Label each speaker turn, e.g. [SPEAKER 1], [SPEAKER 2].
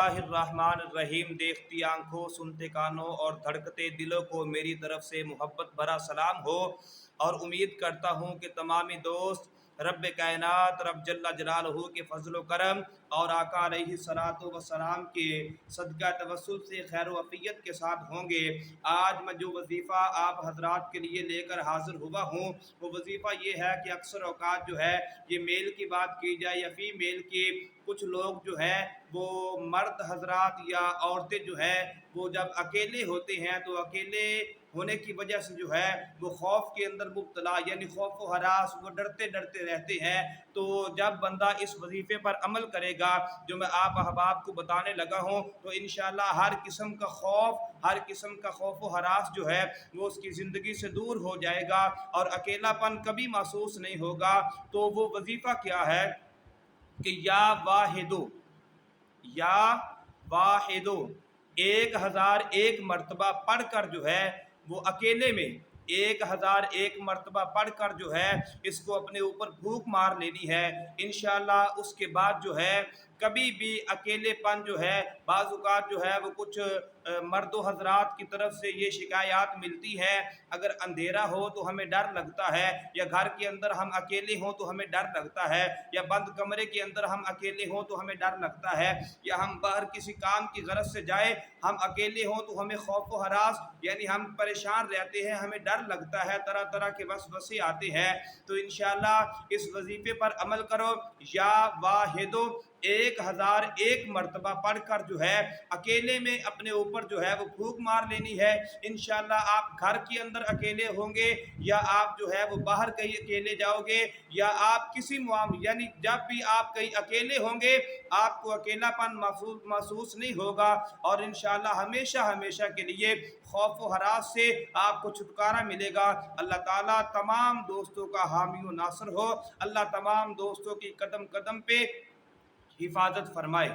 [SPEAKER 1] الرحیم، دیکھتی آنکھوں، سنتے کانوں اور دھڑکتے دلوں کو میری طرف سے محبت بھرا سلام ہو، اور امید کرتا ہوں کہ تمامی دوست رب کائنات رب جل جلالہ کے فضل و کرم اور آقا علیہ الصلوۃ والسلام کے صدقہ توسل سے خیر و عافیت کے ساتھ ہوں گے۔ آج میں جو وظیفہ آپ حضرات کے لیے لے کر حاضر ہوا ہوں، وہ وظیفہ یہ ہے کہ اکثر اوقات جو ہے یہ میل کی بات کی جائے یا فیمیل کی، کچھ لوگ جو ہے وہ مرد حضرات یا عورتیں جو ہے وہ جب اکیلے ہوتے ہیں تو اکیلے ہونے کی وجہ سے جو ہے وہ خوف کے اندر مبتلا، یعنی خوف و ہراس، وہ ڈرتے ڈرتے رہتے ہیں۔ تو جب بندہ اس وظیفے پر عمل کرے گا جو میں آپ احباب کو بتانے لگا ہوں، تو انشاءاللہ ہر قسم کا خوف، ہر قسم کا خوف و ہراس جو ہے وہ اس کی زندگی سے دور ہو جائے گا اور اکیلا پن کبھی محسوس نہیں ہوگا۔ تو وہ وظیفہ کیا ہے کہ یا واحدو 1001 مرتبہ پڑھ کر جو ہے وہ اکیلے میں 1001 مرتبہ پڑھ کر جو ہے اس کو اپنے اوپر بھوک مار لینی ہے۔ انشاءاللہ اس کے بعد جو ہے کبھی بھی اکیلے پن جو ہے، بعض اوقات جو ہے وہ کچھ مرد و حضرات کی طرف سے یہ شکایات ملتی ہے، اگر اندھیرا ہو تو ہمیں ڈر لگتا ہے، یا گھر کے اندر ہم اکیلے ہوں تو ہمیں ڈر لگتا ہے، یا بند کمرے کے اندر ہم اکیلے ہوں تو ہمیں ڈر لگتا ہے، یا ہم باہر کسی کام کی غرض سے جائیں ہم اکیلے ہوں تو ہمیں خوف و ہراس، یعنی ہم پریشان رہتے ہیں، ہمیں ڈر لگتا ہے، طرح طرح کے وسوسے آتے ہیں۔ تو انشاءاللہ اس وظیفے پر عمل کرو، یا واحدو 1001 مرتبہ پڑھ کر جو ہے اکیلے میں اپنے اوپر جو ہے وہ پھونک مار لینی ہے۔ انشاءاللہ آپ گھر کے اندر اکیلے ہوں گے، یا آپ جو ہے وہ باہر کہیں اکیلے جاؤ گے، یا آپ کسی یعنی جب بھی آپ کہیں اکیلے ہوں گے آپ کو اکیلا پن محسوس نہیں ہوگا، اور انشاءاللہ ہمیشہ ہمیشہ کے لیے خوف و ہراس سے آپ کو چھٹکارا ملے گا۔ اللہ تعالیٰ تمام دوستوں کا حامی و ناصر ہو، اللہ تمام دوستوں کی قدم قدم پہ حفاظت فرمائے۔